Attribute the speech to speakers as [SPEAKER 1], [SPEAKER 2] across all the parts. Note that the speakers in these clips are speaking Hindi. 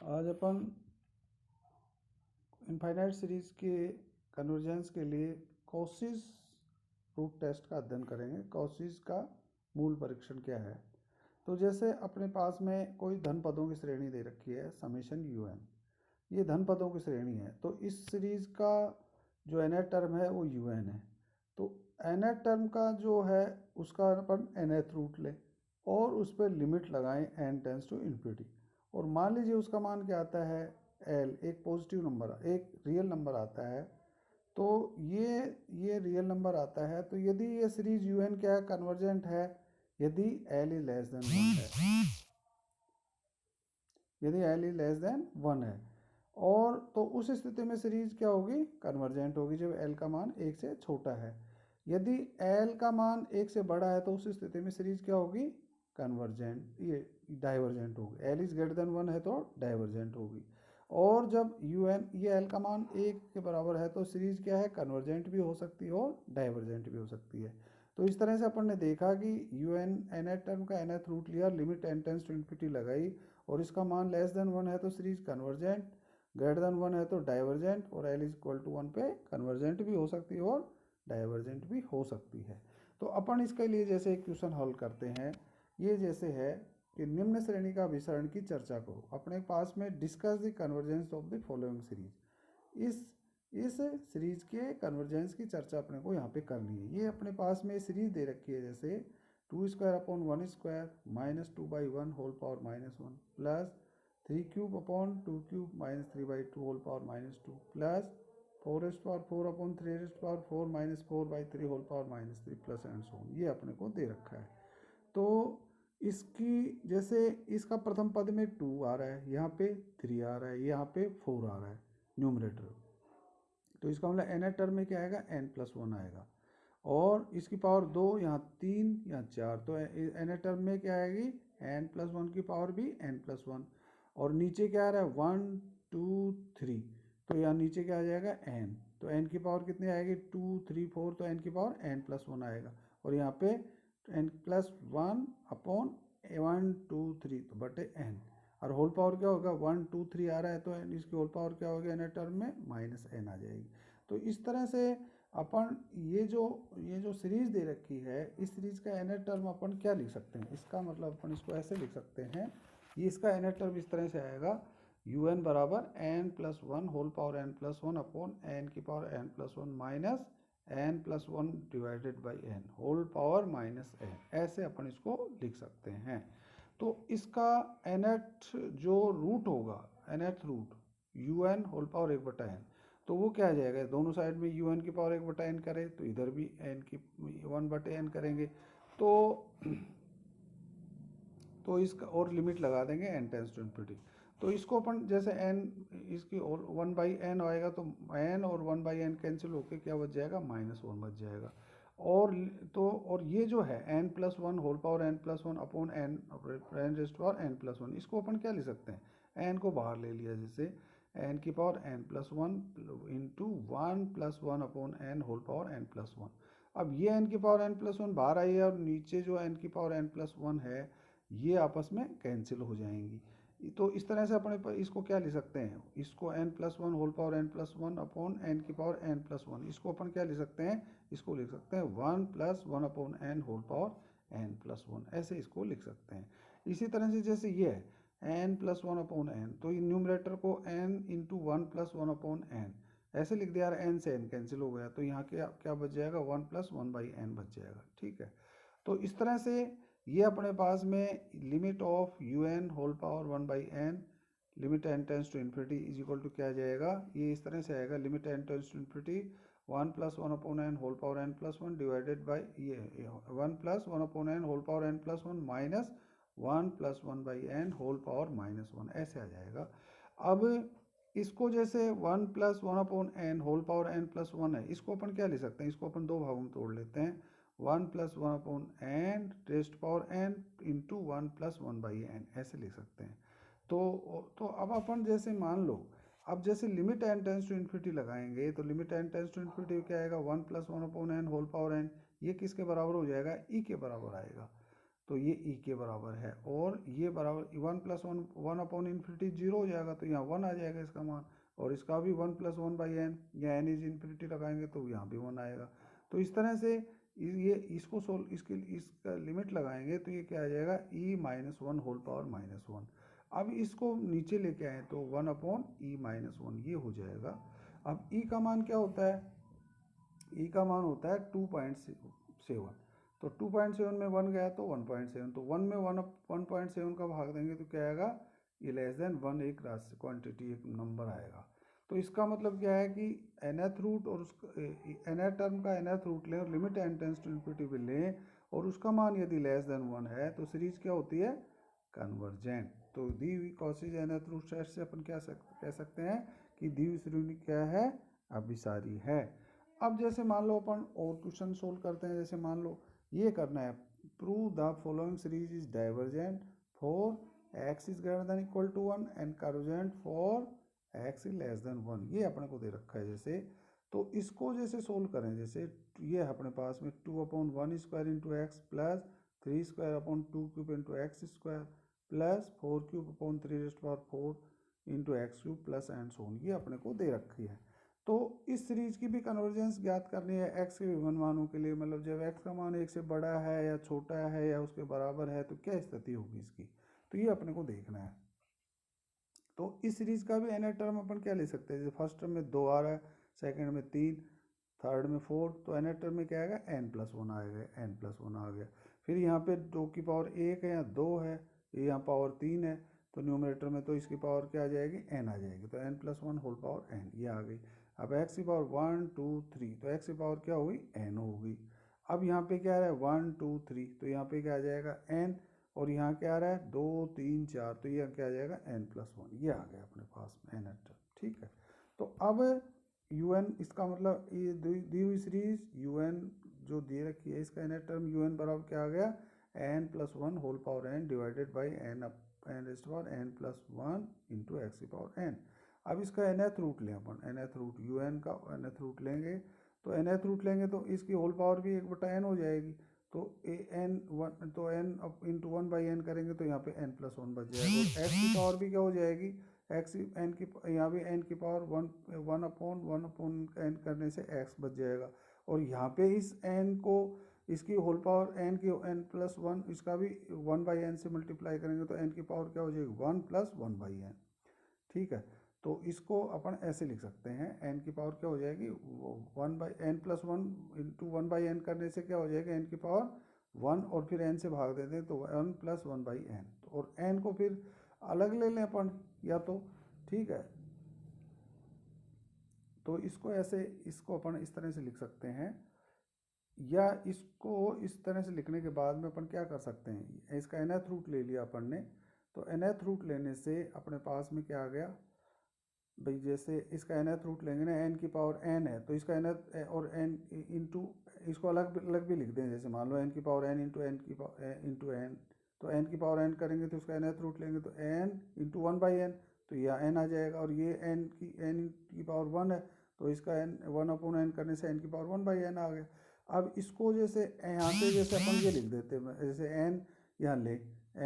[SPEAKER 1] आज अपन इनफाइनाइट सीरीज के कन्वर्जेंस के लिए कॉशीस रूट टेस्ट का अध्ययन करेंगे। कॉशीस का मूल परीक्षण क्या है। तो जैसे अपने पास में कोई धन पदों की श्रेणी दे रखी है समेशन un, ये धन पदों की श्रेणी है। तो इस सीरीज का जो nth टर्म है वो un है। तो nth टर्म का जो है उसका अपन nth रूट लें और उस पर लिमिट लगाएं n टेंस टू इन्फिनिटी। और मान लीजिए उसका मान क्या आता है l, एक पॉजिटिव नंबर, एक रियल नंबर आता है। तो ये रियल नंबर आता है। तो यदि ये सीरीज un क्या है, कन्वर्जेंट है यदि l इज लेस देन 1 है, यदि l इज लेस देन 1 है। और तो उस स्थिति में सीरीज क्या होगी, कन्वर्जेंट होगी, जब l का मान 1 से छोटा है। यदि l का मान 1 से बड़ा है तो उस स्थिति में सीरीज क्या होगी, कन्वर्जेंट, ये डाइवर्जेंट होगी। l इज ग्रेटर देन 1 है तो डाइवर्जेंट होगी। और जब un ये l का मान 1 के बराबर है तो सीरीज क्या है, कन्वर्जेंट भी हो सकती है और डाइवर्जेंट भी हो सकती है। तो इस तरह से अपन ने देखा कि un nth टर्म का nth रूट लिया, limit n tends to infinity लगाई और इसका मान लेस देन 1 है तो सीरीज कन्वर्जेंट, ग्रेटर देन 1 है तो डाइवर्जेंट, और l इज इक्वल टू 1 पे कन्वर्जेंट भी हो सकती है और डाइवर्जेंट भी हो सकती है। तो अपन इसके लिए जैसे एक क्वेश्चन हल करते हैं। ये जैसे है कि निम्न श्रेणी का अभिसरण की चर्चा करो। अपने पास में discuss the convergence of the following series, इस सीरीज के कन्वर्जेंस की चर्चा अपने को यहाँ पे करनी है। ये अपने पास में सीरीज दे रखी है, जैसे 2² upon 1² minus 2/1 whole power -1 plus 3³ upon 2³ minus 3/2 whole power -2 plus 4⁴ upon 3⁴ minus 4/3 whole power -3 plus and so on. ये अपने को दे रखा है। तो इसकी जैसे इसका प्रथम पद में 2 आ रहा है, यहाँ पे 3 आ रहा है, यहाँ पे 4 आ रहा है न्यूमरेटर। तो इसका मतलब nth टर्म में क्या आएगा, n+1 आएगा। और इसकी पावर 2, यहाँ 3, यहाँ 4, तो nth टर्म में क्या आएगी, n+1 की पावर भी n+1। और नीचे क्या आ रहा है 1 2 3, तो यहाँ नीचे क्या आ जाएगा n। तो n की पावर कितनी आएगी 2 3 4, तो n की पावर n+1 आएगा। और यहाँ पे n+1 अपॉन 1 2 3 तो बटे n, और होल पावर क्या होगा 1 2 3 आ रहा है तो इसकी होल पावर क्या होगी n टर्म में -n आ जाएगी। तो इस तरह से अपन ये जो सीरीज दे रखी है, इस सीरीज का n टर्म अपन क्या लिख सकते हैं, इसका मतलब अपन इसको ऐसे लिख सकते हैं। ये इसका n टर्म इस तरह से आएगा, un बराबर n+1 whole power n+1 upon n की power n+1 minus n+1 divided by n whole power -n, ऐसे अपन इसको लिख सकते हैं। तो इसका nth जो रूट होगा, nth root un whole power 1/n, तो वो क्या आ जाएगा, दोनों साइड में un की पावर 1/n करें तो इधर भी n की 1/n करेंगे। तो इसका और लिमिट लगा देंगे n टेंस टू इन्फिनिटी। तो इसको अपन जैसे n, इसकी और 1/n आएगा तो n और 1/n कैंसिल होकर क्या बच जाएगा, -1 बच जाएगा। और ये जो है n+1 whole power n+1 upon n, इसको अपन क्या लिख सकते हैं, n को बाहर ले लिया, जैसे n की power n+1 into 1+1 upon n whole power n+1। अब ये n की पावर n+1 बाहर आई है और नीचे जो n की पावर n+1 है ये आपस में कैंसिल हो जाएंगी। तो इस तरह से अपने इसको क्या लिख सकते हैं, इसको n+1 whole power n+1 upon n की पावर n+1, इसको अपन क्या लिख सकते हैं, इसको लिख सकते हैं 1+1 upon n whole power n+1, ऐसे इसको लिख सकते हैं। इसी तरह से जैसे ये है n+1 अपॉन n, तो ये न्यूमरेटर को n इंटू 1+1 अपॉन n ऐसे लिख दिया, n से n कैंसिल हो गया, तो यहाँ क्या क्या बच जाएगा 1+1/n बच जाएगा। ठीक है, तो इस तरह से ये अपने पास में limit of un whole power 1/n, limit n tends to infinity is equal to क्या जाएगा, ये इस तरह से आएगा, limit n tends to infinity 1+1 upon n whole power n+1 divided by ये 1+1 upon n whole power n+1 minus 1+1/n whole power -1, ऐसे आ जाएगा। अब इसको जैसे 1+1 upon n whole power n+1 है, इसको अपन क्या ले सकते हैं, इसको अपन दो भागों में तोड़ लेते हैं, 1+1 upon n rest power n into 1+1/n ऐसे लिख सकते हैं। तो अब अपन जैसे मान लो, अब जैसे limit n tends to infinity लगाएंगे तो limit n tends to infinity क्या आएगा 1+1 upon n whole power n, ये किसके बराबर हो जाएगा, e के बराबर आएगा। तो ये ई के बराबर है, और ये बराबर 1 + 1 1 अपॉन इन्फिनिटी 0 हो जाएगा, तो यहाँ 1 आ जाएगा इसका मान, और इसका भी 1 + 1/n, या n इज इन्फिनिटी लगाएंगे तो यहाँ भी 1 आएगा। तो इस तरह से ये इसको सोल्व इसका लिमिट लगाएंगे तो ये क्या आ जाएगा, e - 1 होल पावर -1। अब इसको नीचे लेके आए तो 1 अपॉन e - 1 ये हो जाएगा। अब e का मान क्या होता है, e का मान होता है 2.7, तो 2.7 में 1 गया तो 1.7, तो 1 में 1.7 का भाग देंगे तो क्या आएगा, ये <1 एक राशि क्वांटिटी एक नंबर आएगा। तो इसका मतलब क्या है कि nth रूट और उसका nth टर्म का nth रूट लें और limit n tends to infinity भी लें, और उसका मान यदि <1 है तो सीरीज क्या होती है, कन्वर्जेंट। तो दी हुई कॉसेज nth रूट सेट से अपन क्या कह सकते हैं कि दी हुई श्रेणी क्या है, अभिसारी है। अब जैसे मान लो अपन और क्वेश्चन सोल्व करते हैं, जैसे मान लो ये करना है, prove the following series is divergent for x is greater than equal to 1 and convergent for x is less than 1, ये अपने को दे रखा है जैसे। तो इसको जैसे सोल्व करें, जैसे ये है अपने पास में 2/1² into x plus 3² into x square plus 4³ into x cube plus and so on, ये अपने को दे रखी है। तो इस सीरीज की भी कन्वर्जेंस ज्ञात करनी है x के विभिन्न मानों के लिए, मतलब जब x का मान 1 से बड़ा है या छोटा है या उसके बराबर है तो क्या स्थिति होगी इसकी, तो ये अपने को देखना है। तो इस सीरीज का भी nth टर्म अपन क्या ले सकते हैं, जैसे फर्स्ट टर्म में 2 आ रहा है, सेकंड में 3, थर्ड में 4, तो nth टर्म में क्या आएगा, n+1 आएगा, n+1 आ गया। फिर यहाँ पे 2 की पावर 1 है या 2 है, यहाँ पावर 3 है, तो न्यूमरेटर में तो इसकी पावर क्या आ जाएगी, n आ जाएगी, तो n+1 होल पावर n ये आ गई। अब x की पावर 1 2 3, तो x की पावर क्या होगी, n होगी। अब यहाँ पे क्या आ रहा है 1 2 3, तो यहाँ पे क्या आ जाएगा n, और यहाँ क्या आ रहा है 2 3 4, तो ये क्या आ जाएगा n+1, ये आ गया अपने पास में n टर्म, ठीक है। तो अब un, इसका मतलब ये दी हुई सीरीज un जो दे रखी है, इसका n टर्म un बराबर क्या आ गया, n+1 whole power n divided by n+1 into x की पावर n। अब इसका nth रूट लें अपन, nth रूट un का nth रूट लेंगे, तो nth रूट लेंगे तो इसकी होल पावर भी 1/n हो जाएगी, तो n तो n इंटू 1/n करेंगे तो यहाँ पे n+1 बच जाएगा, और x की पावर भी क्या हो जाएगी, x n की यहाँ भी n की पावर 1/n करने से x बच जाएगा, और यहाँ पे इस n को इसकी होल पावर n की n+1, इसका भी 1/n से मल्टीप्लाई करेंगे तो n की पावर क्या हो जाएगी 1 + 1/n, ठीक है। तो इसको अपन ऐसे लिख सकते हैं, n की पावर क्या हो जाएगी 1/n+1 इंटू 1/n करने से क्या हो जाएगा n की पावर 1, और फिर n से भाग देते हैं तो 1 + 1/n, और n को फिर अलग ले लें अपन या तो, ठीक है। तो इसको ऐसे, इसको अपन इस तरह से लिख सकते हैं, या इसको इस तरह से लिखने के बाद में अपन क्या कर सकते हैं, इसका nth रूट ले लिया अपन ने, तो nth रूट लेने से अपने पास में क्या आ गया भाई, जैसे इसका nth रूट लेंगे ना, n की पावर n है तो इसका nth और n इंटू, इसको अलग अलग भी लिख दें, जैसे मान लो n की पावर n इंटू n की इंटू n, तो n की पावर n करेंगे तो इसका nth रूट लेंगे तो n इंटू 1/n, तो यह n आ जाएगा, और ये n की पावर 1 है तो इसका n 1/n करने से n की पावर 1/n आ गया। अब इसको जैसे यहाँ पे जैसे अपन ये लिख देते हैं, जैसे n यहाँ ले,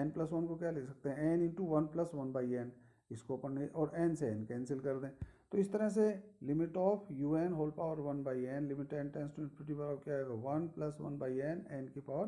[SPEAKER 1] n+1 को क्या लिख सकते हैं, n इंटू 1 + 1/n, इसको अपन ने, और n से n कैंसिल कर दें, तो इस तरह से limit of un whole power 1/n limit n tends to infinity बराबर क्या आएगा 1 + 1/n n की पावर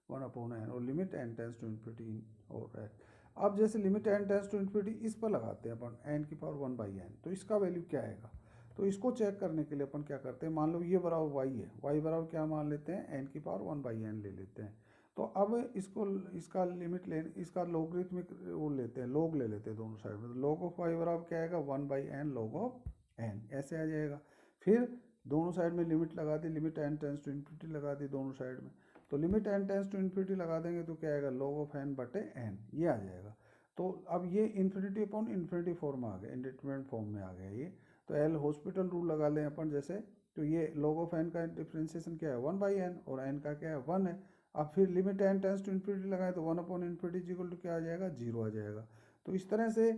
[SPEAKER 1] 1/n, और limit n tends to infinity हो रहा है। अब जैसे limit n tends to infinity इस पर लगाते हैं अपन n की पावर 1/n, तो इसका वैल्यू क्या आएगा, तो इसको चेक करने के लिए अपन क्या करते हैं, मान लो ये बराबर y है, y बराबर क्या मान लेते हैं n की पावर 1/n ले लेते हैं। तो अब इसको, इसका लिमिट ले, इसका लोगरिथमिक वो लेते हैं, लोग ले लेते हैं दोनों साइड में, तो log ऑफ y बराबर क्या आएगा 1/n log ऑफ n, ऐसे आ जाएगा। फिर दोनों साइड में लिमिट लगा दी, limit n tends to infinity लगा दी दोनों साइड में, तो limit n tends to infinity लगा देंगे तो क्या आएगा log ऑफ n/n, ये आ जाएगा। तो अब ये इन्फिनिटी अपॉन इन्फिनिटी फॉर्म आ गया, इंडिटरमिनेट फॉर्म में आ गया ये, तो एल हॉस्पिटल रूल लगा लें अपन जैसे, तो ये log ऑफ n का डिफ्रेंसिएशन क्या है 1/n, और n का क्या है 1 है। अब फिर limit n tends to infinity लगाए तो 1/∞ इक्वल टू क्या आ जाएगा 0 आ जाएगा। तो इस तरह से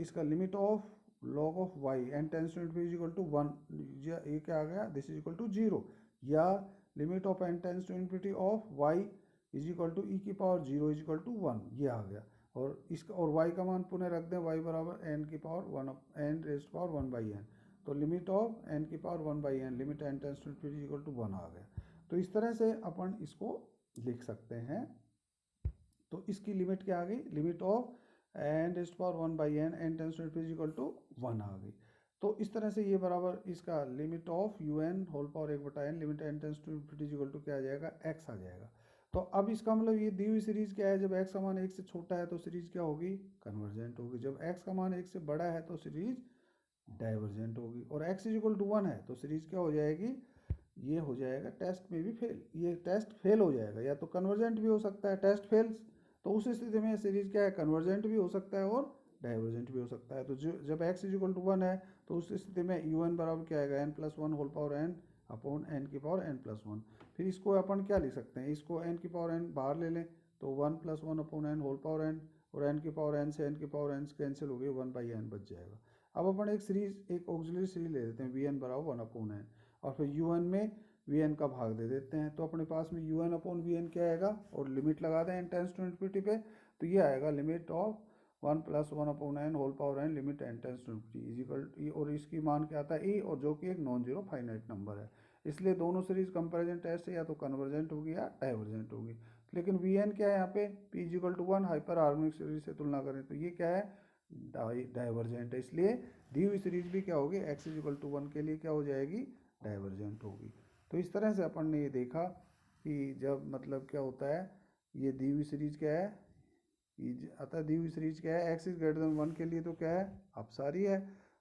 [SPEAKER 1] इसका limit of log of y n tends to infinity equal to 1, ये क्या आ गया दिस इज इक्वल टू 0, या limit of n tends to infinity of y is equal to e की पावर 0 इज इक्वल टू 1, ये आ गया। और इसका और y का मान पुनः रख दें, y बराबर n की power 1 n raise to power 1 by n, तो लिमिट ऑफ n की power 1 by n limit n tends to is equal to 1 आ गया। तो इस तरह से अपन इसको लिख सकते हैं। तो इसकी लिमिट क्या आ गई, limit of n raise to power 1 by n n tends to is equal to 1 आ गई। तो इस तरह से ये बराबर इसका limit of u n whole power 1/n limit n tends to is equal to क्या आ जाएगा, x आ जाएगा। तो अब इसका मतलब ये दी हुई सीरीज क्या है, जब x का मान 1 से छोटा है तो सीरीज क्या होगी, कन्वर्जेंट होगी। जब x का मान 1 से बड़ा है तो सीरीज डाइवर्जेंट होगी। और x इज इक्वल टू 1 है तो सीरीज क्या हो जाएगी, ये हो जाएगा टेस्ट में भी फेल, ये टेस्ट फेल हो जाएगा। या तो कन्वर्जेंट भी हो सकता है, टेस्ट फेल्स, तो उस स्थिति में सीरीज क्या है, कन्वर्जेंट भी हो सकता है और डाइवर्जेंट भी हो सकता है। तो जब x इज इक्वल टू 1 है तो उस स्थिति में यू एन बराबर क्या आएगा, n+1 whole power n upon n की पावर n+1। फिर इसको अपन क्या लिख सकते हैं, इसको n की पावर n बाहर ले लें तो 1+1 upon n whole power n, और n की पावर n से n की पावर n कैंसिल हो गई, 1/n बच जाएगा। अब अपन एक सीरीज, एक ऑक्सिलरी सीरीज ले लेते हैं, वी बराबर 1 अपॉन n, और फिर यू में वी का भाग दे देते हैं। तो अपने पास में यू अपॉन वी क्या आएगा, और लिमिट लगा दें n टेंड्स टू इन्फिनिटी पे, तो ये आएगा limit of 1+1 upon n whole power n limit n tends to infinity is equal to, और इसकी मान क्या आता है e, और जो कि एक नॉन जीरो फाइनाइट नंबर है। इसलिए दोनों सीरीज कंपैरिजन टेस्ट है, या तो कन्वर्जेंट होगी या डाइवर्जेंट होगी। लेकिन वी क्या है यहाँ पे, p is equal to 1 hyper harmonic series से तुलना करें तो ये क्या है, डाइवर्जेंट है। इसलिए दी हुई सीरीज भी क्या होगी, x इज इक्वल टू 1 के लिए क्या हो जाएगी, डाइवर्जेंट होगी। तो इस तरह से अपन ने ये देखा कि जब मतलब क्या होता है, ये दी हुई सीरीज क्या है, अतः दी हुई सीरीज क्या है, x इज ग्रेटर देन 1 के लिए तो क्या है, अपसारी है,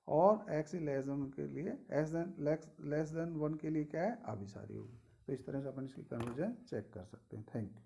[SPEAKER 1] और x इज लेस देन 1 के लिए, लेस देन 1 के लिए क्या है, अभिसारी होगी। तो इस तरह से अपन इसकी कन्वर्जन चेक कर सकते हैं। Thank you.